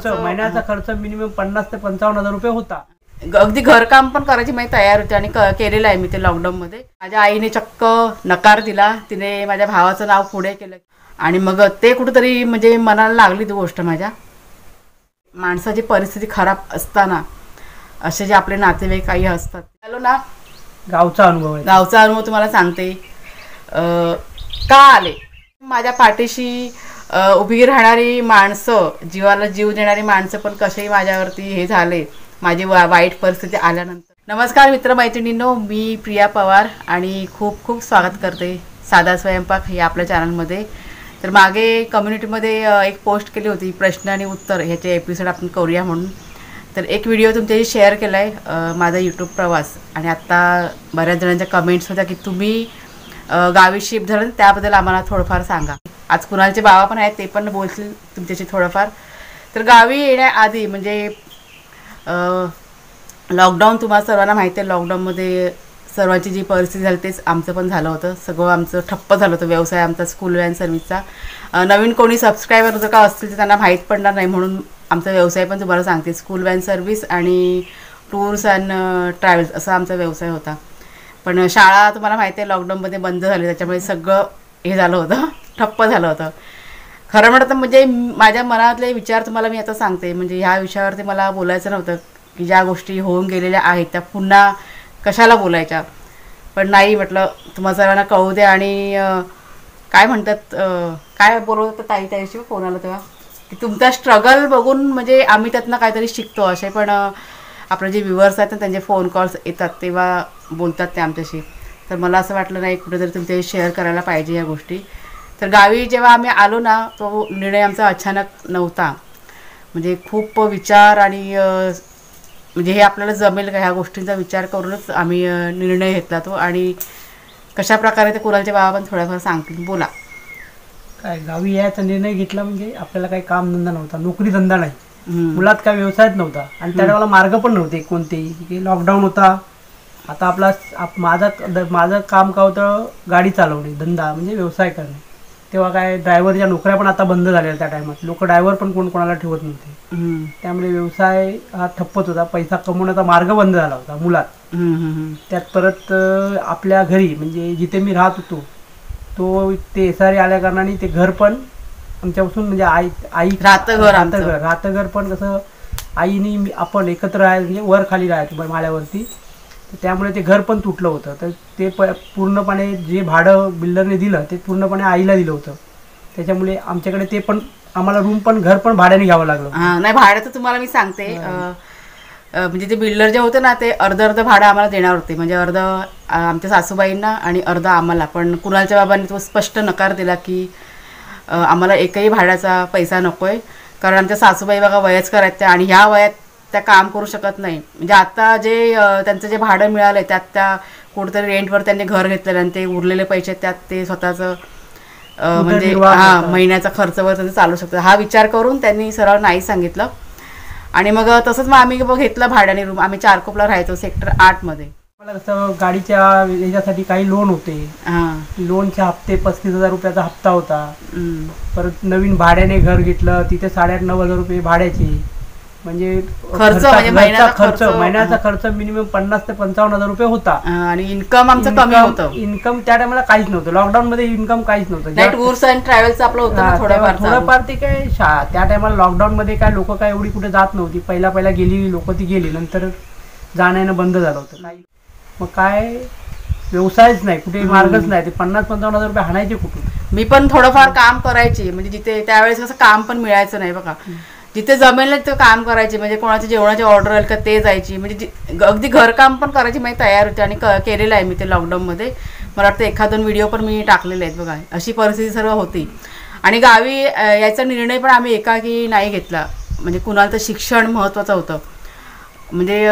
महिन्याचा खर्च मिनिमम 50 ते 55,000 रुपये होता. अगदी घरकाम पण करायची माझी तयार होती आणि केलेलं आहे मी ते लॉकडाऊनमध्ये. माझ्या आईने चक्क नकार दिला, तिने माझ्या भावाचं नाव पुढे केलं आणि मग ते कुठेतरी म्हणजे मनाला लागली ती गोष्ट माझ्या. माणसाची परिस्थिती खराब असताना असे जे आपले नातेवाईक काही असतात, हॅलो ना, गावचा अनुभव आहे. गावचा अनुभव तुम्हाला सांगते. का आले माझ्या पाठीशी उभी राहणारी माणसं, जीवाला जीव देणारी माणसं पण कसेही माझ्यावरती हे झाले माझी वाईट परिस्थिती आल्यानंतर. नमस्कार मित्रमैत्रिणींनो, मी प्रिया पवार आणि खूप खूप स्वागत करते साधा स्वयंपाक या आपल्या चॅनलमध्ये. तर मागे कम्युनिटीमध्ये एक पोस्ट केली होती, प्रश्न आणि उत्तर ह्याचे एपिसोड आपण करूया म्हणून. तर एक व्हिडिओ तुमच्याशी शेअर केला आहे, माझा यूट्यूब प्रवास. आणि आत्ता बऱ्याच जणांच्या कमेंट्स होत्या की तुम्ही गावी शिफ्ट झालं, त्याबद्दल आम्हाला थोडंफार सांगा. आज कुणालचे बाबा पण आहेत, ते पण बोलतील तुमच्याशी थोडंफार. तर गावी येण्याआधी म्हणजे लॉकडाऊन तुम्हाला सर्वांना माहिती आहे, लॉकडाऊनमध्ये सर्वांची जी परिस्थिती झाली तेच आमचं पण झालं होतं. सगळं आमचं ठप्प झालं होतं, व्यवसाय आमचा स्कूल व्हॅन सर्व्हिसचा. नवीन कोणी सबस्क्रायबर जर का असतील तर त्यांना माहीत पडणार नाही म्हणून आमचा व्यवसाय पण तुम्हाला सांगते. स्कूल व्हॅन सर्व्हिस आणि टूर्स अँड ट्रॅव्हल्स असा आमचा व्यवसाय होता. पण शाळा तुम्हाला माहिती आहे लॉकडाऊनमध्ये बंद झाली, त्याच्यामुळे सगळं हे झालं होतं, ठप्प झालं होतं. खरं म्हणतं तर म्हणजे माझ्या मनातले विचार तुम्हाला मी आता सांगते. म्हणजे ह्या विषयावरती मला बोलायचं नव्हतं की ज्या गोष्टी होऊन गेलेल्या आहेत त्या पुन्हा कशाला बोलायच्या. पण नाही म्हटलं तुम्हाला सर्वांना कळू दे. आणि काय म्हणतात, काय बोलत होतं ताई त्याविषयी फोन आला तेव्हा, की तुमचा स्ट्रगल बघून म्हणजे आम्ही त्यातनं काहीतरी शिकतो. असे पण आपले जे व्ह्युअर्स आहेत ना, त्यांचे फोन कॉल्स येतात तेव्हा बोलतात ते आमच्याशी. तर मला असं वाटलं नाही कुठेतरी तुमच्याशी शेअर करायला पाहिजे या गोष्टी. तर गावी जेव्हा आम्ही आलो ना, तो निर्णय आमचा अचानक नव्हता. म्हणजे खूप विचार आणि म्हणजे हे आपल्याला जमेल का ह्या गोष्टींचा विचार करूनच आम्ही निर्णय घेतला तो. आणि कशाप्रकारे ते कुणालचे बाबा पण थोड्याफार सांगतील. बोला. काय गावी यायचा निर्णय घेतला म्हणजे आपल्याला काही कामधंदा नव्हता, नोकरी धंदा नाही, मुलात काय व्यवसायच नव्हता आणि त्यावेळेला मार्ग पण नव्हते कोणतेही. लॉकडाऊन होता. आता माझं काम काय होतं, गाडी चालवणे, धंदा म्हणजे व्यवसाय करणे. तेव्हा काय ड्रायव्हरच्या नोकऱ्या पण आता बंद झालेल्या त्या टायमात. लोक ड्रायव्हर पण कोणाला ठेवत नव्हते. त्यामुळे व्यवसाय हा ठप्पच होता. पैसा कमवण्याचा मार्ग बंद झाला होता मुलात. त्यात परत आपल्या घरी म्हणजे जिथे मी राहत होतो तो ते SRA आल्या कारणाने ते घर पण आमच्यापासून म्हणजे आई राहतं घर पण कसं आईने आपण एकत्र राहायचं म्हणजे वर खाली राहायचो माळ्यावरती. त्यामुळे ते घर पण तुटलं होतं. तर ते पूर्णपणे जे भाडं बिल्डरने दिलं ते पूर्णपणे आईला दिलं होतं. त्याच्यामुळे आमच्याकडे ते पण आम्हाला रूम पण घर पण भाड्याने घ्यावं लागलं. नाही, भाड्याचं तुम्हाला मी सांगते. म्हणजे ते बिल्डर जे होते ना, ते अर्ध भाडं आम्हाला देणार होते. म्हणजे अर्ध आमच्या सासूबाईंना आणि अर्ध आम्हाला. पण कुणालच्या बाबांनी तो स्पष्ट नकार दिला की आम्हाला एकही भाड्याचा पैसा नको आहे, कारण आमच्या सासूबाई बघा वयस्कर आहेत त्या आणि ह्या वयात त्या काम करू शकत नाही. म्हणजे आता जे त्यांचं जे भाडं मिळालं आहे त्यात त्या कुठेतरी रेंटवर त्यांनी घर घेतलेलं आणि ते उरलेले पैसे त्यात ते स्वतःचं म्हणजे महिन्याचा खर्चवर त्यांचं चालू शकतं. हा विचार करून त्यांनी सरळ नाही सांगितलं. आणि मग तसंच मग आम्ही घेतलं भाड्याने रूम. आम्ही चारकोपला राहायचो, सेक्टर 8 मध्ये. मला कसं गाडीच्या याच्यासाठी काही लोन होते. लोनचे हप्ते 35,000 रुपयाचा हप्ता होता. परत नवीन भाड्याने घर घेतलं, तिथे 8,500-9,000 रुपये भाड्याचे. म्हणजे महिन्याचा खर्च मिनिमम 50 ते 55,000 रुपये होता. आणि इन्कम आमचं कमी होतं. इन्कम त्या टायमाला काहीच नव्हतं. लॉकडाऊन मध्ये इन्कम काहीच नव्हतं. टूर्स अँड ट्रॅव्हल्स आपलं होतं थोडंफार. ते काय त्या टायमाला लॉकडाऊन मध्ये काय लोक काय एवढी कुठे जात नव्हती. पहिला गेली लोक, ती गेली, नंतर जाण्यानं बंद झालं होतं. नाही मग काय व्यवसायच नाही, कुठे मार्गच नाही. ते 50-55,000 रुपये हाणायचे कुठून. मी पण थोडंफार काम करायची. म्हणजे जिथे त्यावेळेस कसं काम पण मिळायचं नाही बघा, जिथे जमेल ते काम करायचे. म्हणजे कोणाची जेवणाची ऑर्डर आली का ते जायची. म्हणजे अगदी घरकाम पण करायची माझी तयार होती आणि केलेलं आहे मी ते लॉकडाऊनमध्ये. मला वाटतं 1-2 व्हिडिओ पण मी टाकलेले आहेत बघा. अशी परिस्थिती सर्व होती. आणि गावी याचा निर्णय पण आम्ही एकाकी नाही घेतला. म्हणजे कुणाला तर शिक्षण महत्त्वाचं होतं. म्हणजे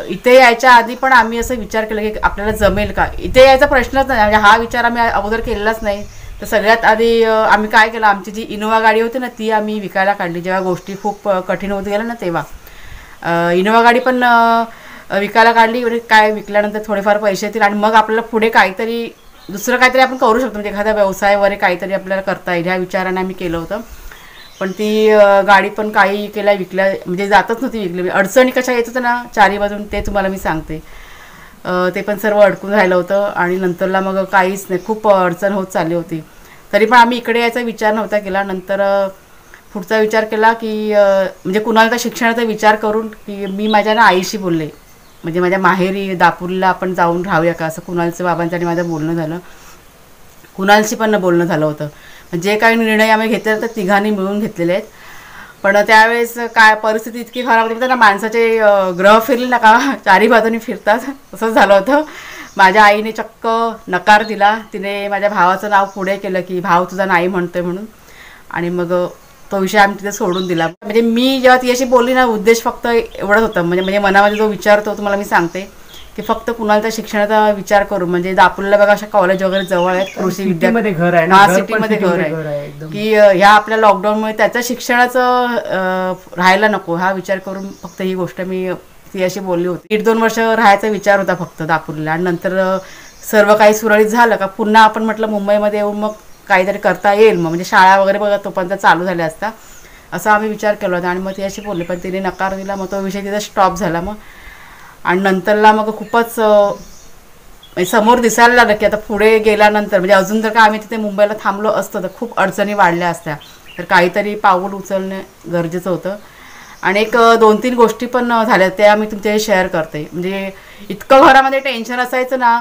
इथे यायच्या आधी पण आम्ही असं विचार केला की आपल्याला जमेल का. इथे यायचा प्रश्नच नाही. म्हणजे हा विचार आम्ही अगोदर केलेलाच नाही. तर सगळ्यात आधी आम्ही काय केलं, आमची जी इनोवा गाडी होती ना ती आम्ही विकायला काढली. जेव्हा गोष्टी खूप कठीण होत गेल्या ना तेव्हा इनोवा गाडी पण विकायला काढली. म्हणजे काय विकल्यानंतर थोडेफार पैसे येतील आणि मग आपल्याला पुढे काहीतरी दुसरं काहीतरी आपण करू शकतो. म्हणजे एखादा व्यवसाय वगैरे काहीतरी आपल्याला करता येईल ह्या विचाराने आम्ही केलं होतं. पण ती गाडी पण काही केल्या विकल्या, म्हणजे जातच नव्हती विकली. अडचणी कशा येत होत्या ना चारी बाजून ते तुम्हाला मी सांगते. ते पण सर्व अडकून राहिलं होतं आणि नंतरला मग काहीच नाही, खूप अडचण होत चालली होती. तरी पण आम्ही इकडे यायचा विचार नव्हता केला. नंतर पुढचा विचार केला की म्हणजे कुणाला शिक्षणाचा विचार करून की मी माझ्या ना आईशी बोलले, म्हणजे माझ्या माहेरी दापोलीला आपण जाऊन राहूया का, असं कुणालचं बाबांचं आणि माझं बोलणं झालं. कुणालशी पण बोलणं झालं होतं. जे काही निर्णय आम्ही घेतले तर तिघांनी मिळून घेतलेले आहेत. पण त्यावेळेस काय परिस्थिती इतकी खराब होती ना, माणसाचे ग्रह फिरले ना का चारी बाजूनी फिरतात, तसंच झालं होतं. माझ्या आईने चक्क नकार दिला. तिने माझ्या भावाचं नाव पुढे केलं की भाऊ तुझा नाही म्हणतोय म्हणून, आणि मग तो विषय आम्ही तिथे सोडून दिला. म्हणजे मी जेव्हा तिच्याशी बोलली ना, उद्देश फक्त एवढंच होतं, म्हणजे मनामध्ये जो विचार तो तुम्हाला मी सांगते की फक्त कुणाला शिक्षणाचा विचार करू. म्हणजे दापोलीला बघा अशा कॉलेज वगैरे जवळ आहेत, कृषी सिटीमध्ये घर आहे ना, हा सिटीमध्ये घर आहे, की ह्या आपल्या लॉकडाऊनमुळे त्याच्या शिक्षणाचं राहायला नको हा विचार करून फक्त ही गोष्ट मी तिच्याशी बोलली होती. 1-2 वर्ष राहायचा विचार होता फक्त दापोलीला, आणि नंतर सर्व काही सुरळीत झालं का पुन्हा आपण म्हटलं मुंबईमध्ये येऊन मग काहीतरी करता येईल, मग म्हणजे शाळा वगैरे बघा तोपर्यंत चालू झाल्या असता असा आम्ही विचार केला होता. आणि मग तिच्याशी बोलले पण तिने नकार दिला. मग तो विषय तिचा स्टॉप झाला. मग आणि नंतरला मग खूपच समोर दिसायला लागलं की आता पुढे गेल्यानंतर म्हणजे अजून जर का आम्ही तिथे मुंबईला थांबलो असतो तर खूप अडचणी वाढल्या असत्या, तर काहीतरी पाऊल उचलणे गरजेचं होतं. आणि एक 2-3 गोष्टी पण झाल्या त्या मी तुमच्याशी शेअर करते. म्हणजे इतकं घरामध्ये टेन्शन असायचं ना,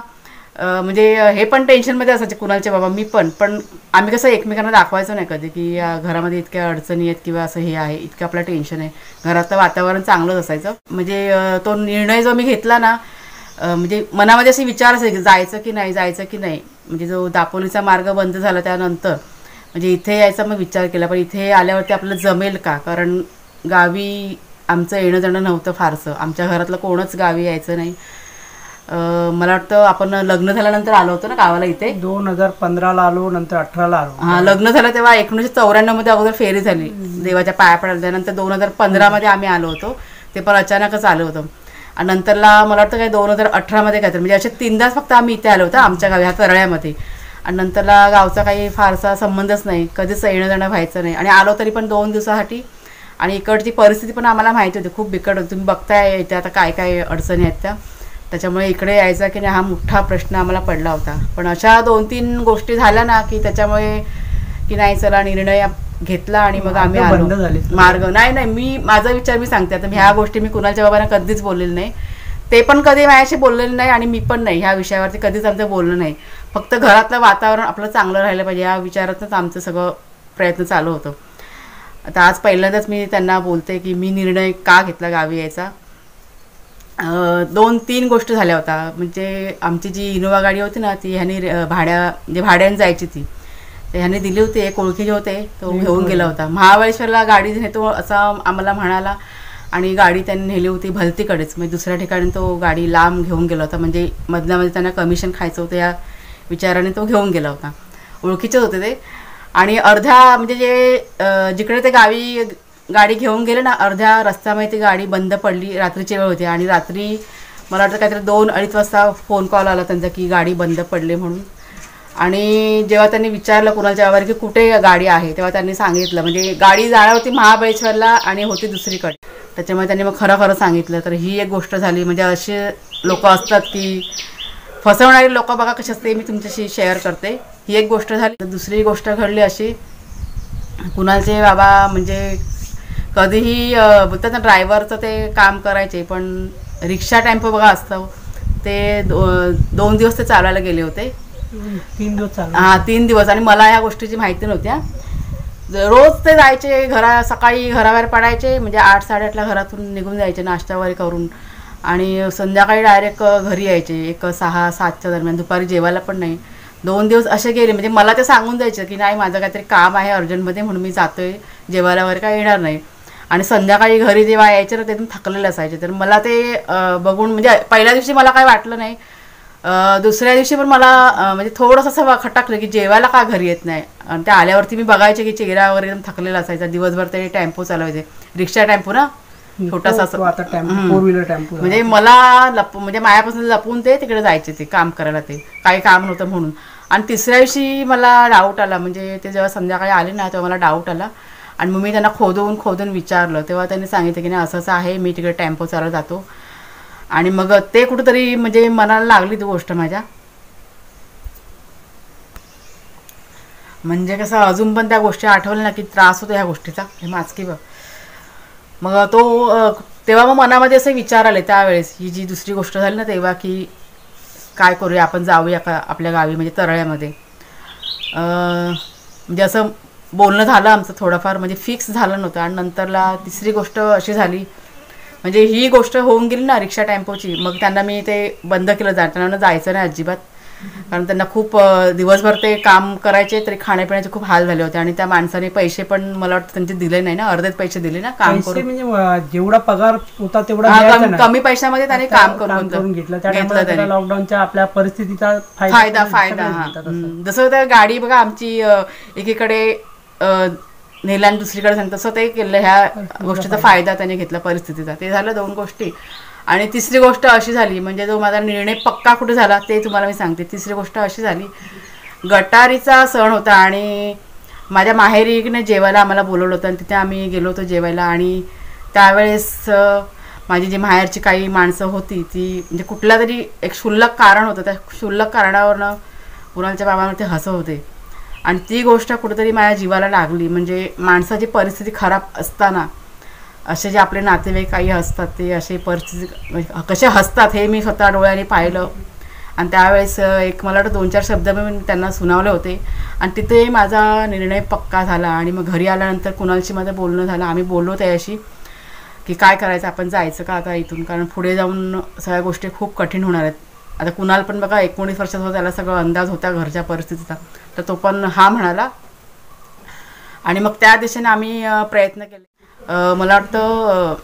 म्हणजे हे पण टेन्शनमध्ये असायचे कुणालचे बाबा, मी पण आम्ही कसं एकमेकांना दाखवायचं नाही कधी की या घरामध्ये इतक्या अडचणी आहेत किंवा असं हे आहे, इतकं आपलं टेन्शन आहे. घरातलं वातावरण चांगलंच असायचं. म्हणजे तो निर्णय जो मी घेतला ना, म्हणजे मनामध्ये असे विचार असायचे की जायचं की नाही. म्हणजे जो दापोलीचा मार्ग बंद झाला त्यानंतर म्हणजे इथे यायचा मग विचार केला, पण इथे आल्यावरती आपल्याला जमेल का, कारण गावी आमचं येणं जाणं नव्हतं फारसं, आमच्या घरातलं कोणच गावी यायचं नाही. मला वाटतं आपण लग्न झाल्यानंतर आलो होतो ना गावाला, इथे 2015ला आलो, नंतर 18ला आलो. हा, लग्न झालं तेव्हा 1994 मध्ये अगोदर फेरी झाली देवाच्या पाया पडायला. त्यानंतर 2015 मध्ये आम्ही आलो होतो, ते पण अचानकच आलो होतो. आणि नंतरला मला वाटतं काय 2018 मध्ये काय तर म्हणजे असे 3दाच फक्त आम्ही इथे आलो होतो आमच्या गावी, ह्या तरळ्यामध्ये. आणि नंतरला गावचा काही फारसा संबंधच नाही, कधीच येणं जाणं व्हायचं नाही. आणि आलो तरी पण 2 दिवसासाठी. आणि इकडची परिस्थिती पण आम्हाला माहिती होती खूप बिकट होती. तुम्ही बघताय इथे आता काय काय अडचणी आहेत त्या, त्याच्यामुळे इकडे यायचा की नाही हा मोठा प्रश्न आम्हाला पडला होता. पण अशा 2-3 गोष्टी झाल्या ना की त्याच्यामुळे की नाही चला निर्णय घेतला आणि मग आम्ही आलो. मार्ग नाही मी माझा विचार मी सांगते आता, ह्या गोष्टी मी कुणाच्या बाबांना कधीच बोललेली नाही, ते पण कधी माझ्याशी बोललेले नाही आणि मी पण नाही, ह्या विषयावरती कधीच आमचं बोलणं नाही. फक्त घरातलं वातावरण आपलं चांगलं राहिलं पाहिजे या विचारातच आमचं सगळं प्रयत्न चालू होतं. आता आज पहिल्यांदाच मी त्यांना बोलते की मी निर्णय का घेतला गावी यायचा. 2-3 गोष्टी झाल्या होत्या. म्हणजे आमची जी इनोवा गाडी होती ना ती ह्यानी म्हणजे भाड्याने जायची ती, तर ह्याने दिली होती. एक ओळखीचे होते, तो घेऊन गेला होता महाबळेश्वरला गाडी नेतो असा आम्हाला म्हणाला, आणि गाडी त्यांनी नेली होती भलतीकडेच, म्हणजे दुसऱ्या ठिकाणी तो गाडी लांब घेऊन गेला होता. म्हणजे मधल्यामध्ये त्यांना कमिशन खायचं होतं या विचाराने तो घेऊन गेला होता. ओळखीचेच होते ते. आणि अर्ध्या म्हणजे जिकडे ते गाडी घेऊन गेले ना, अर्ध्या रस्त्यामध्ये ती गाडी बंद पडली. रात्रीची वेळ होती आणि रात्री मला वाटतं काहीतरी 2-2:30 वाजता फोन कॉल आला त्यांचा की गाडी बंद पडली म्हणून. आणि जेव्हा त्यांनी विचारलं कुणाच्या बाबांनी की कुठे गाडी आहे, तेव्हा त्यांनी सांगितलं म्हणजे गाडी जाणार होती महाबळेश्वरला आणि होती दुसरीकडे. त्याच्यामुळे त्यांनी मग खरं सांगितलं. तर ही एक गोष्ट झाली. म्हणजे असे लोक असतात की फसवणारी लोक बघा कशी असते, मी तुमच्याशी शेअर करते. ही एक गोष्ट झाली. तर दुसरी गोष्ट घडली अशी, कुणालचे बाबा म्हणजे कधीही बोलतात ना ड्रायव्हरचं ते काम करायचे, पण रिक्षा टेम्पो बघा असतं ते 2 दिवस ते चालवायला गेले होते. 3 दिवस चालू. हां 3 दिवस. आणि मला ह्या गोष्टीची माहिती नव्हत्या. रोज ते जायचे सकाळी घराबाहेर पडायचे, म्हणजे 8-8:30ला घरातून निघून जायचे नाश्ता वगैरे करून, आणि संध्याकाळी डायरेक्ट घरी यायचे 6-7च्या दरम्यान. दुपारी जेवायला पण नाही. 2 दिवस असे गेले. म्हणजे मला ते सांगून द्यायचं की नाही माझं काहीतरी काम आहे अर्जंटमध्ये म्हणून मी जातोय, जेवायला वगैरे काय येणार नाही. आणि संध्याकाळी घरी जेव्हा यायचे ना तिथून थकलेले असायचे. तर मला ते बघून म्हणजे पहिल्या दिवशी मला काय वाटलं नाही, दुसऱ्या दिवशी पण मला म्हणजे थोडंसं असं खटकलं की जेवायला का घरी येत नाही. आणि त्या आल्यावरती मी बघायचे की चेहरा वगैरे एकदम थकलेला असायचा. दिवसभर ते टेम्पो चालवायचे, रिक्षा टेम्पो ना छोटासा असं, 4 व्हीलर टेम्पो. म्हणजे मला म्हणजे मायापासून लपून ते तिकडे जायचे ते काम करायला, ते काही काम नव्हतं म्हणून. आणि तिसऱ्या दिवशी मला डाऊट आला, म्हणजे ते जेव्हा संध्याकाळी आले ना तेव्हा मला डाऊट आला. आणि मग मी त्यांना खोदून विचारलं, तेव्हा त्यांनी सांगितलं की नाही असं असं आहे, मी तिकडे टेम्पो चालवत जातो. आणि मग ते कुठेतरी म्हणजे मनाला लागली ती गोष्ट माझ्या. म्हणजे कसं अजून पण त्या गोष्टी आठवल्या ना की त्रास होतो ह्या गोष्टीचा. हे माचकी बघ. मग तेव्हा मग मनामध्ये असे विचार आले त्यावेळेस, ही जी दुसरी गोष्ट झाली ना तेव्हा, की काय करूया आपण, जाऊया का आपल्या गावी म्हणजे तरळ्यामध्ये. म्हणजे असं बोलणं झालं आमचं थोडंफार, म्हणजे फिक्स झालं नव्हतं. आणि नंतरला तिसरी गोष्ट अशी झाली, म्हणजे ही गोष्ट होऊन गेली ना रिक्षा टेम्पोची, मग त्यांना मी ते बंद केलं, त्यांना जायचं नाही अजिबात. कारण त्यांना खूप दिवसभर ते काम करायचे, तरी खाण्यापिण्याचे खूप हाल झाले होते. आणि त्या माणसाने पैसे पण मला वाटतं त्यांचे दिले नाही ना, अर्धेच पैसे दिले ना काम करून. म्हणजे जेवढा पगार होता तेवढा कमी पैशामध्ये त्याने काम करून घेतलं. त्याने लॉकडाऊनच्या आपल्या परिस्थितीचा फायदा. जसं त्या गाडी बघा आमची एकीकडे नेला आणि दुसरीकडे सांगतो, तसं ते केलं. ह्या गोष्टीचा फायदा त्याने घेतला परिस्थितीचा. ते झालं 2 गोष्टी. आणि तिसरी गोष्ट अशी झाली, म्हणजे जो माझा निर्णय पक्का कुठे झाला ते तुम्हाला मी सांगते. तिसरी गोष्ट अशी झाली, गटारीचा सण होता आणि माझ्या माहेरीने जेवायला आम्हाला बोलवलं होतं आणि तिथे आम्ही गेलो होतो जेवायला. आणि त्यावेळेस माझी जी माहेरची काही माणसं होती ती, म्हणजे कुठल्या तरी एक क्षुल्लक कारण होतं, त्या क्षुल्लक कारणावरनं कुणालच्या बाबांवर ते हसत होते. आणि ती गोष्ट कुठेतरी माझ्या जीवाला लागली. म्हणजे माणसाची परिस्थिती खराब असताना असे जे आपले नातेवाईक काही असतात, ते असे परिस्थिती कसे हसतात हे मी स्वतः डोळ्याने पाहिलं. आणि त्यावेळेस एक मला वाटतं 2-4 शब्द मी त्यांना सुनावले होते. आणि तिथे माझा निर्णय पक्का झाला. आणि मग घरी आल्यानंतर कुणालशी माझं बोलणं झालं. आम्ही बोललो त्याशी की काय करायचं, आपण जायचं का आता इथून, कारण पुढे जाऊन सगळ्या गोष्टी खूप कठीण होणार आहेत. आता कुणाल पण बघा 19 वर्षाचा होता, त्याला सगळं अंदाज होता घरच्या परिस्थितीचा, तर तो पण हा म्हणाला. आणि मग त्या दिशेने आम्ही प्रयत्न केले. मला वाटतं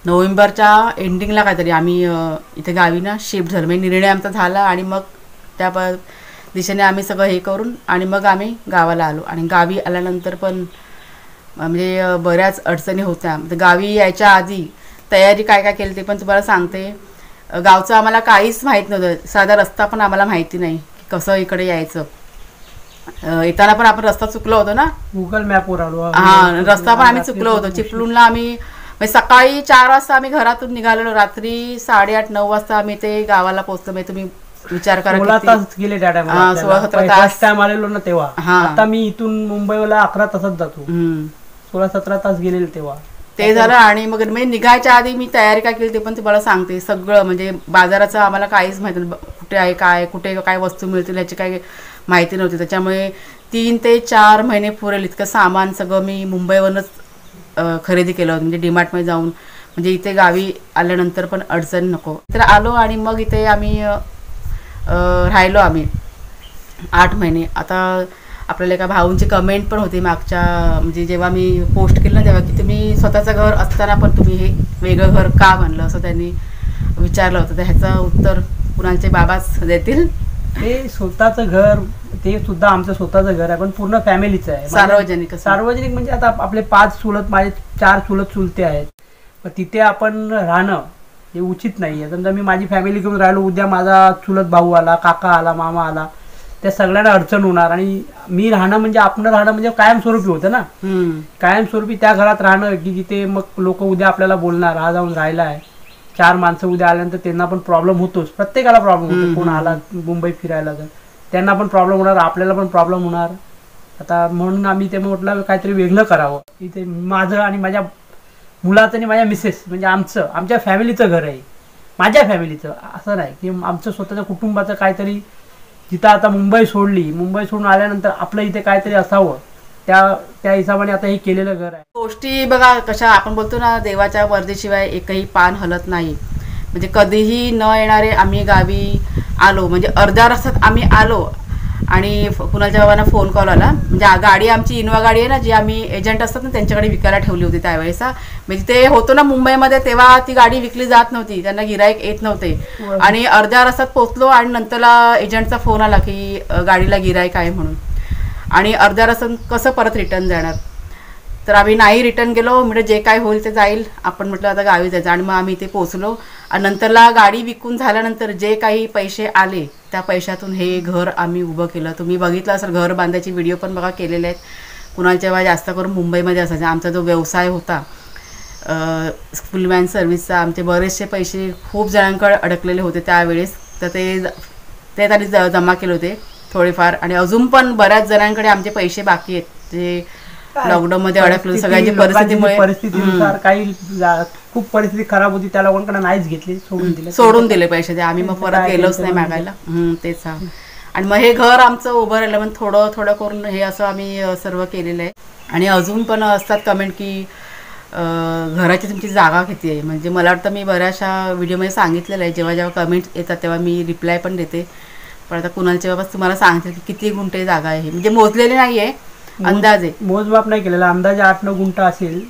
नोव्हेंबरच्या एंडिंगला काहीतरी आम्ही इथे गावी ना शिफ्ट झालो. म्हणजे निर्णय आमचा झाला आणि मग त्या दिशेने आम्ही सगळं हे करून आणि मग आम्ही गावाला आलो. आणि गावी आल्यानंतर पण म्हणजे बऱ्याच अडचणी होत्या. गावी यायच्या आधी तयारी काय काय केली ते पण तुम्हाला सांगते. गावचं आम्हाला काहीच माहीत नव्हतं, साधा रस्ता पण आम्हाला माहिती नाही की कसं इकडे यायचं. येताना पण आपण रस्ता चुकलो होतो ना, गुगल मॅपवर आलो. हा, रस्ता पण आम्ही चुकलो होतो. चिपळूणला आम्ही म्हणजे सकाळी 4 वाजता आम्ही घरातून निघालेलो, रात्री 8:30-9 वाजता आम्ही ते गावाला पोहोचलो. म्हणजे तुम्ही विचार करा 16 तास गेले त्या टायमाला. 16-17 तास टाइम आलेलो ना तेव्हा. आता मी इथून मुंबईला 11 तासात जातो. 16-17 तास गेलेले तेव्हा. ते झालं. आणि मग म्हणजे निघायच्या आधी मी तयारी काय केली ते पण तुम्हाला सांगते. सगळं म्हणजे बाजाराचं आम्हाला काहीच माहिती नाही, कुठे आहे काय, कुठे काय वस्तू मिळतील याची काही माहिती नव्हती. त्याच्यामुळे 3 ते 4 महिने पुरेल इतकं सामान सगळं मी मुंबईवरूनच खरेदी केलं होतं. म्हणजे डीमार्टमध्ये जाऊन, म्हणजे इथे गावी आल्यानंतर पण अडचण नको. तर आलो आणि मग इथे आम्ही राहिलो आम्ही 8 महिने. आता आपल्याला एका भाऊंची कमेंट पण होती मागच्या, म्हणजे जेव्हा मी पोस्ट केलं ना तेव्हा, की तुम्ही स्वतःचं घर असताना पण तुम्ही हे वेगळं घर का बांधलं असं त्यांनी विचारलं होतं. तर ह्याचं उत्तर कुणालचे बाबाच देतील. ते स्वतःचं घर, ते सुद्धा आमचं स्वतःचं घर आहे, पण पूर्ण फॅमिलीचं आहे. सार्वजनिक म्हणजे आता आपले 5 चुलत, माझे 4 चुलत चुलते आहेत, पण तिथे आपण राहणं हे उचित नाही आहे. समजा मी माझी फॅमिली घेऊन राहिलो, उद्या माझा चुलत भाऊ आला, काका आला, मामा आला, त्या सगळ्यांना अडचण होणार. आणि मी राहणं म्हणजे आपण राहणं म्हणजे कायमस्वरूपी होतं ना, कायमस्वरूपी त्या घरात राहणं की जिथे मग लोक उद्या आपल्याला बोलणार, हा जाऊन राहिला आहे. 4 माणसं उद्या आल्यानंतर त्यांना पण प्रॉब्लेम होतोच, प्रत्येकाला प्रॉब्लेम होतो. कोण आला मुंबई फिरायला तर त्यांना पण प्रॉब्लेम होणार, आपल्याला पण प्रॉब्लेम होणार. आता म्हणून आम्ही ते म्हटलं काहीतरी वेगळं करावं. इथे माझं आणि माझ्या मुलाचं आणि माझ्या मिसेस, म्हणजे आमच्या फॅमिलीचं घर आहे, माझ्या फॅमिलीचं. असं नाही की आमचं स्वतःच्या कुटुंबाचं काहीतरी, जिथं आता मुंबई सोडून आल्यानंतर आपलं इथे काहीतरी असावं, त्या हिशोबाने आता हे केलेलं घर आहे. गोष्टी बघा कशा, आपण बोलतो ना देवाच्या वर्दीशिवाय एकही पान हलत नाही. म्हणजे कधीही न येणारे आम्ही गावी आलो, म्हणजे अर्ध्या रस्त्यात आम्ही आलो. आणि कुणाच्या बाबांना फोन कॉल आला, म्हणजे गाडी आमची इनोवा गाडी आहे ना, जी आम्ही एजंट असतात ना त्यांच्याकडे विकायला ठेवली होती त्यावेळेसा. म्हणजे ते होतो ना मुंबईमध्ये, तेव्हा ती गाडी विकली जात नव्हती, त्यांना गिराईक येत नव्हते. आणि अर्ध्या रस्त्यात पोहोचलो आणि नंतरला एजंटचा फोन आला की गाडीला गिराईक आहे म्हणून. आणि अर्ध्या रस्त्यात कसं परत रिटर्न जाणार, तर आम्ही नाही रिटर्न गेलो. म्हणजे जे काय होईल ते जाईल, आपण म्हटलं आता गावी जायचं. आणि मग आम्ही इथे पोहोचलो. आणि नंतरला गाडी विकून झाल्यानंतर जे काही पैसे आले त्या पैशातून हे घर आम्ही उभं केलं. तुम्ही बघितलं असेल, घर बांधायचे व्हिडिओ पण बघा केलेले आहेत. कुणालच्या बाबा जास्त करून मुंबईमध्ये असायचे. आमचा जो व्यवसाय होता स्कूल व्हॅन सर्व्हिसचा, आमचे बरेचसे पैसे खूप जणांकडे अडकलेले होते त्यावेळेस, तर ते त्यांनी जमा केले होते थोडेफार. आणि अजून पण बऱ्याच जणांकडे आमचे पैसे बाकी आहेत जे लॉकडाऊनमध्ये अडकले सगळ्यांची परिस्थितीनुसार. काही खूप परिस्थिती खराब होती त्या लोकांकडे नाहीच घेतली, सोडून दिले पैसे. ते आम्ही मग परत गेलोच नाही मागायला. तेच. आणि मग हे घर आमचं उभं राहिलं, मग थोडं थोडं करून हे असं आम्ही सर्व केलेलं आहे. आणि अजून पण असतात कमेंट की घराची तुमची जागा किती आहे. म्हणजे मला वाटतं मी बऱ्याचशा व्हिडिओमध्ये सांगितलेलं आहे, जेव्हा जेव्हा कमेंट्स येतात तेव्हा मी रिप्लाय पण देते. पण आता कुणालच्या बाबा तुम्हाला सांगते की किती गुंठे जागा आहे. म्हणजे मोजलेली नाही आहे, अंदाजे मोजमाप नाही केलेला, अंदाजे 8-9 गुंठ असेल.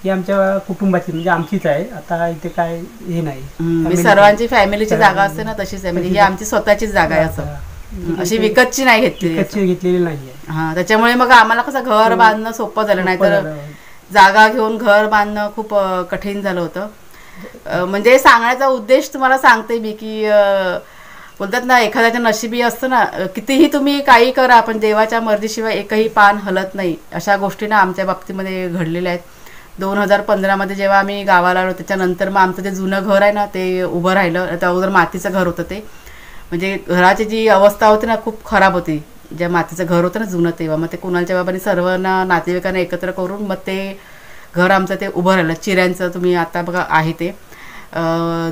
ही आमच्या कुटुंबाची म्हणजे आमचीच आहे. आता इथे काय हे नाही, सर्वांची फॅमिलीची जागा असते ना तशीच आहे. म्हणजे ही आमची स्वतःचीच जागा आहे, असं अशी विकतची नाही घेतलेली नाहीये. हा, त्याच्यामुळे मग आम्हाला कसं घर बांधणं सोपं झालं, नाहीतर जागा घेऊन घर बांधणं खूप कठीण झालं होतं. म्हणजे सांगण्याचा उद्देश तुम्हाला सांगते मी की बोलतात ना एखाद्याच्या नशिबी असतं ना, कितीही तुम्ही काही करा पण देवाच्या मर्जीशिवाय एकही पान हलत नाही. अशा गोष्टी ना आमच्या बाबतीमध्ये घडलेल्या आहेत. 2015 जेव्हा आम्ही गावाला आलो त्याच्यानंतर मग आमचं ते जुनं घर आहे ना ते उभं राहिलं. त्या अगोदर मातीचं घर होतं ते, म्हणजे घराची जी अवस्था होती ना खूप खराब होती. ज्या मातीचं घर होतं ना जुनं तेव्हा, मग ते कुणालच्या बाबांनी सर्वांना नातेवाईकांना एकत्र करून मग ते घर आमचं ते उभं राहिलं चिऱ्यांचं. तुम्ही आता बघा आहे ते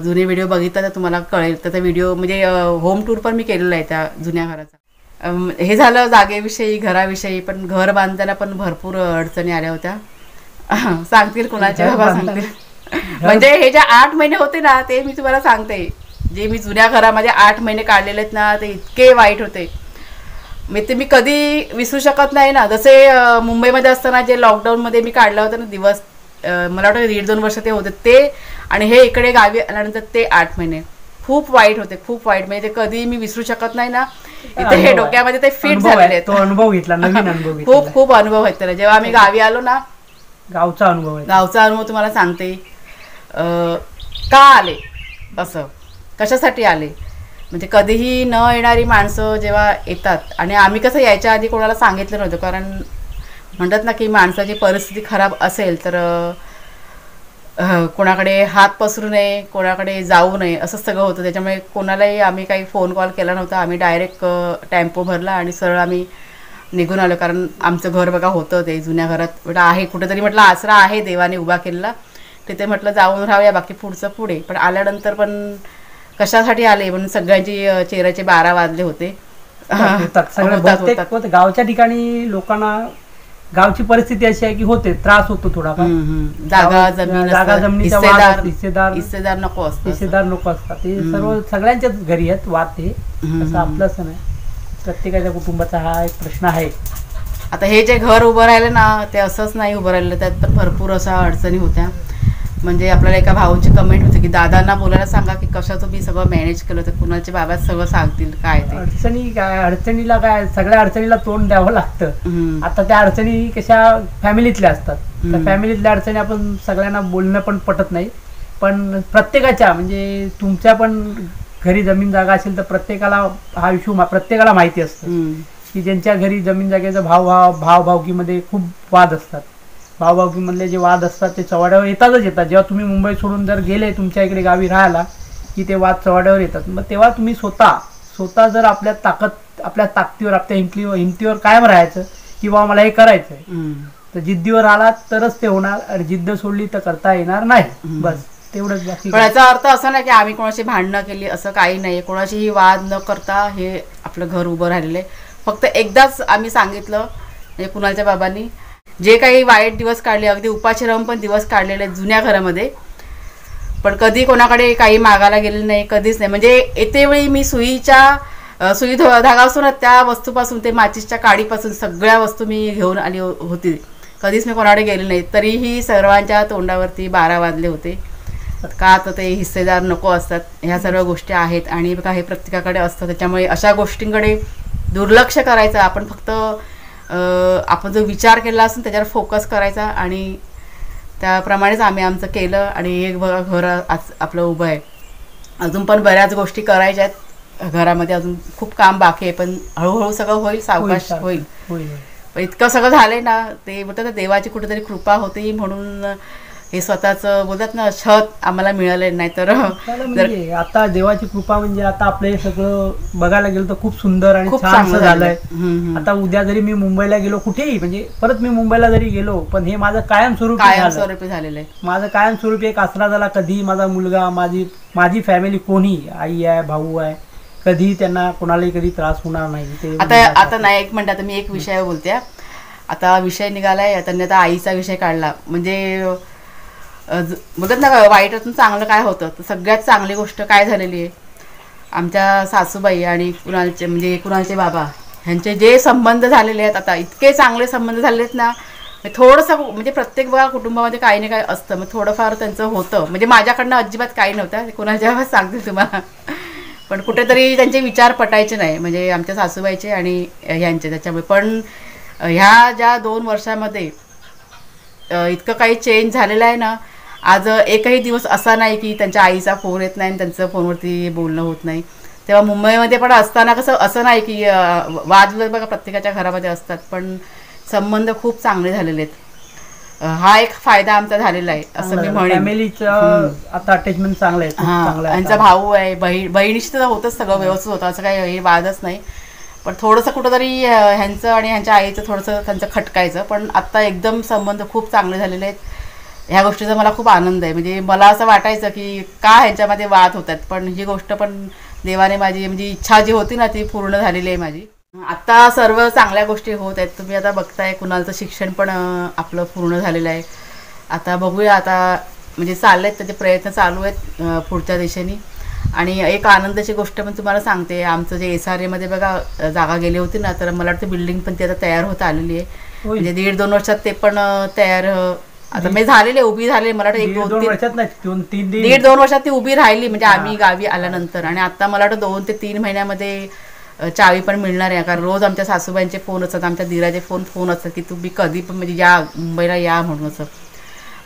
जुने व्हिडिओ बघितला तर तुम्हाला कळेल. तर त्या व्हिडिओ म्हणजे होम टूर पण मी केलेलं आहे त्या जुन्या घराचा. हे झालं जागेविषयी घराविषयी. पण घर बांधताना पण भरपूर अडचणी आल्या होत्या. सांगतील कुणालच्या बाबा सांगतील. म्हणजे हे जे 8 महिने होते ना ते मी तुम्हाला सांगते, जे मी जुन्या घरामध्ये 8 महिने काढलेले आहेत ना ते इतके वाईट होते. ते मी कधी विसरू शकत नाही ना. जसे मुंबईमध्ये असताना जे लॉकडाऊनमध्ये मी काढलं होतं ना दिवस, मला वाटतं 1.5-2 वर्ष ते होते ते, आणि हे इकडे गावी आल्यानंतर ते 8 महिने खूप वाईट होते, खूप वाईट. म्हणजे ते कधी मी विसरू शकत नाही ना. इथे हे डोक्यामध्ये ते फिट झालेले आहेत. तो अनुभव घेतला, नवीन अनुभव खूप खूप अनुभव आहेत त्याला. जेव्हा आम्ही गावी आलो ना, गावचा अनुभव तुम्हाला सांगते. का आले असं, कशासाठी आले, म्हणजे कधीही न येणारी माणसं जेव्हा येतात. आणि आम्ही कसं यायच्या आधी कोणाला सांगितलं नव्हतं, कारण म्हणतात ना की माणसाची परिस्थिती खराब असेल तर कोणाकडे हात पसरू नये, कोणाकडे जाऊ नये, असं सगळं होतं. त्याच्यामुळे कोणालाही आम्ही काही फोन कॉल केला नव्हता. आम्ही डायरेक्ट टेम्पो भरला आणि सरळ आम्ही निघून आलो. कारण आमचं घर बघा होतं ते जुन्या घरात, म्हटलं आहे कुठेतरी, म्हटलं आसरा आहे देवाने उभा केलेला, तिथे म्हटलं जाऊन राहूया, बाकी पुढचं पुढे. पण आल्यानंतर पण कशासाठी आले म्हणून सगळ्यांची चेहऱ्याचे 12 वाजले होते. गावच्या ठिकाणी लोकांना गावची परिस्थिती अशी आहे की होते त्रास होतो थोडा. जागा जमिनीचा हिस्सेदार नको असतात. ते सर्व सगळ्यांच्याच घरी आहेत वाद. ते असं आपलंच नाही, प्रत्येकाच्या कुटुंबाचा हा एक प्रश्न आहे. आता हे जे घर उभं राहिलं ना ते असंच नाही उभं राहिलं, त्यात पण भरपूर अशा अडचणी होत्या. म्हणजे आपल्याला एका भाऊची कमेंट होती की दादांना बोलायला सांगा की कसं तुम्ही सगळं मॅनेज केलं, तर कुणाचे बाबा सगळं सांगतील काय ते अडचणीला काय, सगळ्या अडचणीला तोंड द्यावं लागतं. आता त्या अडचणी कशा फॅमिलीतल्या असतात. त्या फॅमिलीतल्या अडचणी आपण सगळ्यांना बोलणं पण पटत नाही. पण प्रत्येकाच्या म्हणजे तुमच्या पण घरी जमीन जागा असेल तर प्रत्येकाला हा इश्यू प्रत्येकाला माहिती असतं की ज्यांच्या घरी जमीन जागेचा भावभावकीमध्ये खूप वाद असतात. भावभावकीमधले जे वाद असतात ते चव्हाट्यावर येतातच येतात. जेव्हा तुम्ही मुंबई सोडून जर गेले तुमच्या इकडे गावी राहायला की ते वाद चव्हाट्यावर येतात. मग तेव्हा तुम्ही स्वतः जर आपल्या ताकदीवर आपल्या हिमतीवर कायम राहायचं की बाबा मला हे करायचं आहे, तर जिद्दीवर आलात तरच ते होणार. आणि जिद्द सोडली तर करता येणार नाही. बस तेवढंच. बाकी पण याचा अर्थ असा नाही की आम्ही कोणाशी भांडणं केली, असं काही नाही. कोणाशीही वाद न करता हे आपलं घर उभं राहिलेलं आहे. फक्त एकदाच आम्ही सांगितलं म्हणजे कुणालच्या बाबांनी जे काही वाईट दिवस काढले, अगदी उपाशी राहून पण दिवस काढलेले आहेत जुन्या घरामध्ये, पण कधी कोणाकडे काही मागायला गेलेलं नाही, कधीच नाही. म्हणजे येते वेळी मी सुई धागा असतो ना त्या वस्तूपासून ते माचीसच्या काडीपासून सगळ्या वस्तू मी घेऊन आली होती. कधीच मी कोणाकडे गेले नाही. तरीही सर्वांच्या तोंडावरती 12 वाजले होते. का तर ते हिस्सेदार नको असतात, ह्या सर्व गोष्टी आहेत. आणि बघा हे प्रत्येकाकडे असतं. त्याच्यामुळे अशा गोष्टींकडे दुर्लक्ष करायचं. आपण फक्त आपण जो विचार केला असेल त्याच्यावर फोकस करायचा आणि त्याप्रमाणेच आम्ही आमचं केलं. आणि एक बघा घर आज आपलं उभं आहे. अजून पण बऱ्याच गोष्टी करायच्या आहेत घरामध्ये, अजून खूप काम बाकी आहे. पण हळूहळू सगळं होईल, सावकाश होईल. इतकं सगळं झालंय ना, ते बोलतात ना देवाची कुठेतरी कृपा होती म्हणून हे स्वतःचं बोलतात ना छत आम्हाला मिळालं नाही तर म्हणजे आता देवाची कृपा म्हणजे आता आपलं हे सगळं बघायला गेलं तर खूप सुंदर आणि खूप छान चांगलं झालंय. हम्म. आता उद्या जरी मी मुंबईला गेलो कुठेही म्हणजे परत मी मुंबईला जरी गेलो पण हे माझं कायमस्वरूपी झालेलं आहे. माझं कायमस्वरूपी एक आसरा झाला. कधी माझा मुलगा माझी फॅमिली कोणी आई आहे भाऊ आहे कधी त्यांना कोणालाही कधी त्रास होणार नाही. ते आता नाही एक मिनिट, आता मी एक विषय बोलते. आता विषय निघालाय त्यांनी, आता आईचा विषय काढला म्हणजे बघत ना वाईटातून चांगलं काय होतं, तर सगळ्यात चांगली गोष्ट काय झालेली आहे, आमच्या सासूबाई आणि कुणालचे बाबा ह्यांचे जे संबंध झालेले आहेत आता इतके चांगले संबंध झालेले आहेत ना. थोडंसं म्हणजे प्रत्येक बघा कुटुंबामध्ये काही ना काही असतं, मग थोडंफार त्यांचं होतं. म्हणजे माझ्याकडनं अजिबात काही नव्हतं, कुणाच्या बाबा सांगतील तुम्हाला, पण कुठेतरी त्यांचे विचार पटायचे नाही म्हणजे आमच्या सासूबाईचे आणि ह्यांचे. त्याच्यामुळे पण ह्या ज्या 2 वर्षामध्ये इतकं काही चेंज झालेलं आहे ना. आज एकही दिवस असा नाही की त्यांच्या आईचा फोन येत नाही आणि त्यांचं फोनवरती बोलणं होत नाही. तेव्हा मुंबईमध्ये पण असताना कसं असं नाही की वादविवाद बघा प्रत्येकाच्या घरामध्ये असतात, पण संबंध खूप चांगले झालेले आहेत. हा एक फायदा आमचा झालेला आहे असं मी म्हणेन. फॅमिलीचं आता अटॅचमेंट चांगलं आहे. त्यांचा भाऊ आहे, बहिणीशी तर होतंच, सगळं व्यवस्थित होतं, असं काही हे वादच नाही. पण थोडंसं कुठंतरी ह्यांचं आणि ह्यांच्या आईचं थोडंसं त्यांचं खटकायचं, पण आत्ता एकदम संबंध खूप चांगले झालेले आहेत. ह्या गोष्टीचा मला खूप आनंद आहे. म्हणजे मला असं वाटायचं की का ह्यांच्यामध्ये वाद होतात, पण ही गोष्ट पण देवाने माझी म्हणजे इच्छा जी होती ना ती पूर्ण झालेली आहे माझी. आत्ता सर्व चांगल्या गोष्टी होत आहेत. तुम्ही आता बघताय कुणालचं शिक्षण पण आपलं पूर्ण झालेलं आहे. आता बघूया, आता म्हणजे चालले आहेत त्याचे प्रयत्न चालू आहेत पुढच्या दिशेने. आणि एक आनंदाची गोष्ट पण तुम्हाला सांगते, आमचं जे SRA बघा जागा गेली होती ना, तर मला वाटतं बिल्डिंग पण ती आता तयार होत आलेली आहे. म्हणजे 1.5-2 वर्षात ते पण तयार आता मी झालेले, उभी झाले. मला वाटतं 1-2 वर्षात नाही, 1.5-2 वर्षात ती उभी राहिली म्हणजे आम्ही गावी आल्यानंतर. आणि आता मला वाटतं 2 ते 3 महिन्यामध्ये चावी पण मिळणार आहे, कारण रोज आमच्या सासूबाईंचे फोन असतात, आमच्या दिराचे फोन असतात की तुम्ही कधी पण म्हणजे या मुंबईला या म्हणून. असं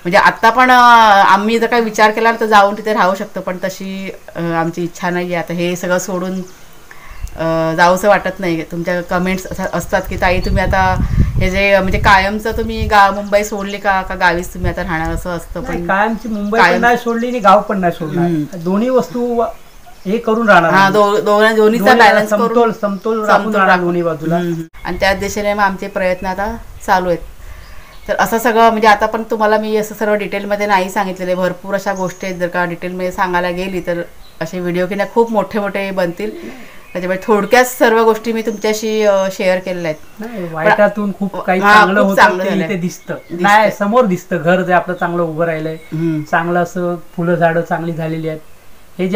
म्हणजे आत्ता पण आम्ही जर काही विचार केला तर जाऊन तिथे राहू शकतो, पण तशी आमची इच्छा नाही आहे. आता हे सगळं सोडून जाऊसं वाटत नाही. तुमच्या कमेंट्स असतात की ताई तुम्ही आता हे जे म्हणजे कायमचं तुम्ही मुंबई सोडली का गावीच तुम्ही आता राहणार, असं असतं. पण कायमची मुंबई पण नाही सोडली आणि गाव पण नाही सोडणार, दोन्ही वस्तू हे करून राहणार. दोन्हीचा बॅलन्स समतोल दोन्ही बाजूला. आणि त्याच दिशेने मग आमचे प्रयत्न आता चालू आहेत. तर असं सगळं म्हणजे आता पण तुम्हाला मी असं सर्व डिटेलमध्ये नाही सांगितलेले, भरपूर अशा गोष्टी आहेत. जर का डिटेलमध्ये सांगायला गेली तर असे व्हिडिओ की नाही खूप मोठे बनतील. त्याच्यामुळे थोडक्यात सर्व गोष्टी मी तुमच्याशी शेअर केलेल्या आहेत. वाईटातून खूप काही चांगलं होतं ते दिसतं, नाही समोर दिसतं. घर जे आपलं चांगलं उभं राहिलंय, चांगलं असं फुलं झाडं चांगली झालेली आहेत. हे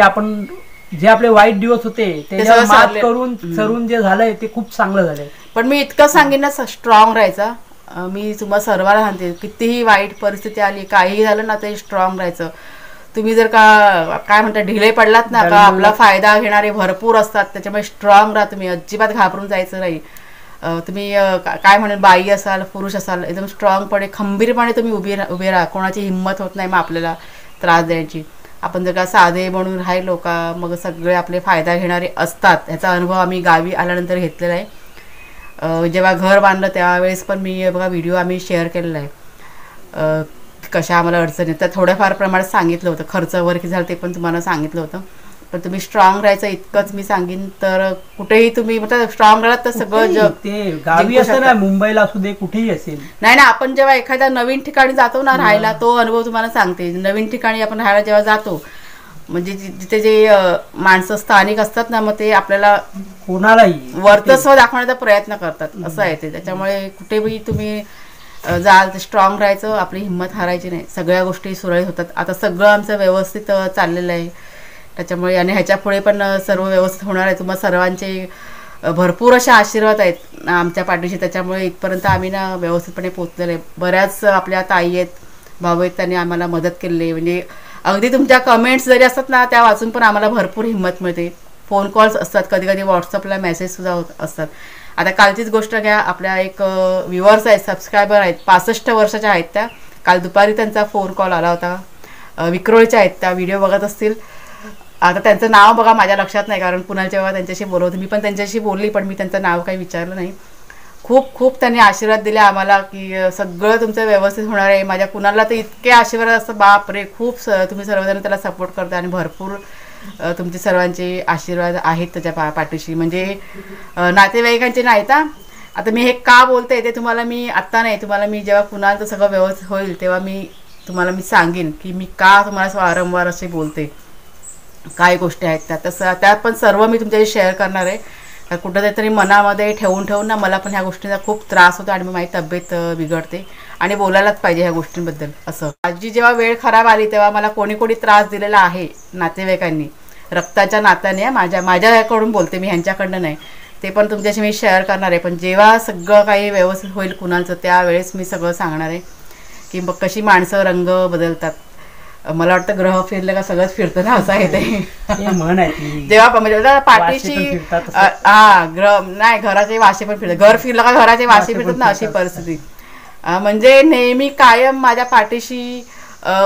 जे आपले वाईट दिवस होते ते मात करून सरून जे झालंय ते खूप चांगलं झालंय. पण मी इतकं सांगेन ना, स्ट्रॉंग राहायचा. मी तुम्हाला सर्वांना सांगते, कितीही वाईट परिस्थिती आली, काहीही झालं ना, ते स्ट्रॉंग राहायचं. तुम्ही जर का काय म्हणता ढिले पडलात ना का आपला फायदा घेणारे भरपूर असतात. त्याच्यामुळे स्ट्रॉंग राहा तुम्ही, अजिबात घाबरून जायचं नाही. तुम्ही काय म्हणेल बाई असाल पुरुष असाल, एकदम स्ट्रॉंगपणे खंबीरपणे तुम्ही उभे राहा. कोणाची हिंमत होत नाही मग आपल्याला त्रास द्यायची. आपण जर का साधे म्हणून राहिलो का मग सगळे आपले फायदा घेणारे असतात. ह्याचा अनुभव आम्ही गावी आल्यानंतर घेतलेला आहे. जेव्हा घर बांधलं त्यावेळेस पण मी बघा व्हिडिओ आम्ही शेअर केलेला आहे, कशा आम्हाला अडचणी तर थोड्याफार प्रमाणात सांगितलं होतं. खर्च वगैरे किती झालं ते पण तुम्हाला सांगितलं होतं. पण तुम्ही स्ट्रॉंग राहायचं इतकंच मी सांगेन. तर कुठेही तुम्ही म्हणजे स्ट्रॉंग राहिलात तर सगळं जग ते गावी असं ना, मुंबईला असू दे कुठेही असेल. नाही आपण जेव्हा एखाद्या नवीन ठिकाणी जातो ना राहायला, तो अनुभव तुम्हाला सांगते. नवीन ठिकाणी आपण राहायला जेव्हा जातो म्हणजे जिथे जे माणसं स्थानिक असतात ना, मग ते आपल्याला कोणालाही वर्चस्व दाखवण्याचा प्रयत्न करतात, असं आहे ते. त्याच्यामुळे कुठेही तुम्ही जाल तर स्ट्रॉंग राहायचं, आपली हिंमत हारायची नाही. सगळ्या गोष्टी सुरळीत होतात. आता सगळं आमचं व्यवस्थित चाललेलं आहे. त्याच्यामुळे आणि ह्याच्या पुढे पण सर्व व्यवस्थित होणार आहे. तुम्हाला सर्वांचे भरपूर असे आशीर्वाद आहेत आमच्या पाठीशी. त्याच्यामुळे इथपर्यंत आम्ही ना व्यवस्थितपणे पोहोचलेलो आहे. बऱ्याच आपल्या ताई आहेत, भाऊ आहेत, त्यांनी आम्हाला मदत केलेली आहे. म्हणजे अगदी तुमच्या कमेंट्स जरी असतात ना त्या वाचून पण आम्हाला भरपूर हिंमत मिळते. फोन कॉल्स असतात, कधी व्हॉट्सअपला मेसेजसुद्धा असतात. आता कालचीच गोष्ट घ्या, आपल्या एक व्ह्युअर्स आहेत, सबस्क्रायबर आहेत, 65 वर्षाच्या आहेत त्या. काल दुपारी त्यांचा फोन कॉल आला होता. विक्रोळीच्या आहेत त्या, व्हिडिओ बघत असतील. आता त्यांचं नाव बघा माझ्या लक्षात नाही, कारण कुणाच्या वेळा त्यांच्याशी बोलवते. मी पण त्यांच्याशी बोलली पण मी त्यांचं नाव काही विचारलं नाही. खूप खूप त्यांनी आशीर्वाद दिले आम्हाला की सगळं तुमचं व्यवस्थित होणार आहे. माझ्या कुणाला तर इतके आशीर्वाद असतात, बाप रे, खूप तुम्ही सर्वजण त्याला सपोर्ट करता आणि भरपूर तुमचे सर्वांचे आशीर्वाद आहेत त्याच्या पाठीशी. म्हणजे नातेवाईकांचे नाहीत. आता मी हे का बोलते ते तुम्हाला मी आत्ता नाही, तुम्हाला मी जेव्हा कुणाला सगळं व्यवस्थित होईल तेव्हा तुम्हाला मी सांगेन की मी का तुम्हाला वारंवार असे बोलते, काय गोष्टी आहेत त्यात पण सर्व मी तुमच्याशी शेअर करणार आहे. कुठंतरी मनामध्ये ठेवून ना मला पण ह्या गोष्टींचा खूप त्रास होतो आणि मग माझी तब्येत बिघडते आणि बोलायलाच पाहिजे ह्या गोष्टींबद्दल. असं माझी जेव्हा वेळ खराब आली तेव्हा मला कोणी त्रास दिलेला आहे नातेवाईकांनी, रक्ताच्या नात्याने. माझ्याकडून बोलते मी, ह्यांच्याकडनं नाही. ते पण तुमच्याशी मी शेअर करणार आहे. पण जेव्हा सगळं काही व्यवस्थित होईल कुणाचं त्यावेळेस मी सगळं सांगणार आहे की मग कशी माणसं रंग बदलतात. मला वाटतं ग्रह फिरलं का सगळंच फिरतं ना, असं आहे ते म्हण आहे. जेव्हा म्हणजे पाठीशी ग्रह नाही, घराचे वाशे पण फिरतात. घर फिरलं का घराचे वाशे फिरतात ना, अशी परिस्थिती. म्हणजे नेहमी कायम माझ्या पाठीशी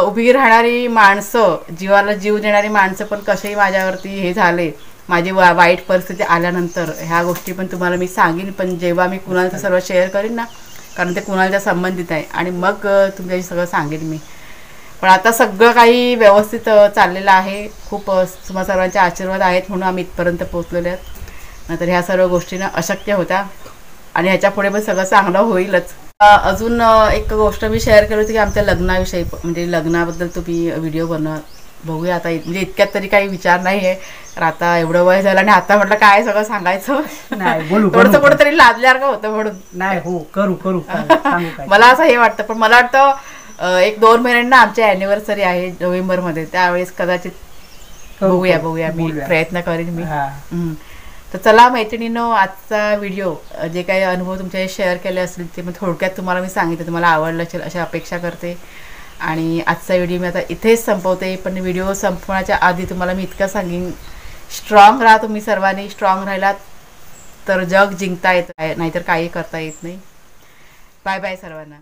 उभी राहणारी माणसं, जीवाला जीव देणारी माणसं पण कसेही माझ्यावरती हे झाले, माझी वाईट परिस्थिती आल्यानंतर ह्या गोष्टी पण तुम्हाला मी सांगेन. पण जेव्हा मी कुणाला सर्व शेअर करीन ना, कारण ते कुणाला संबंधित आहे, आणि मग तुमच्याशी सगळं सांगेन मी. पण आता सगळं काही व्यवस्थित चाललेलं आहे. खूप तुम्हाला सर्वांचे आशीर्वाद आहेत म्हणून आम्ही इथपर्यंत पोहोचलेले आहेत. नंतर ह्या सर्व गोष्टींना अशक्य होत्या आणि ह्याच्या पुढे पण सगळं चांगलं होईलच. अजून एक गोष्ट मी शेअर केली होती की आमच्या लग्नाविषयी, म्हणजे लग्नाबद्दल तुम्ही व्हिडिओ बघूया. आता म्हणजे इतक्यात तरी काही विचार नाही आहे, तर आता एवढं वय झालं आणि आता म्हटलं काय सगळं सांगायचं नाही, थोडंसं कुठंतरी लाजल्यासारखं होतं म्हणून नाही. हो, करू मला असं हे वाटतं. पण मला वाटतं 1-2 महिन्यांना आमची ॲनिव्हर्सरी आहे नोव्हेंबरमध्ये, त्यावेळेस कदाचित बघूया मी प्रयत्न करेन मी. तर चला मैत्रिणींनो, आजचा व्हिडिओ जे काही अनुभव तुमच्या शेअर केले असतील ते मी थोडक्यात तुम्हाला मी सांगितलं, तुम्हाला आवडलं असेल अशी अपेक्षा करते. आणि आजचा व्हिडिओ मी आता इथेच संपवते. पण व्हिडिओ संपवण्याच्या आधी तुम्हाला मी इतकं सांगेन, स्ट्रॉंग राहा तुम्ही सर्वांनी. स्ट्रॉंग राहिलात तर जग जिंकता येतं, नाहीतर काही करता येत नाही. बाय बाय सर्वांना.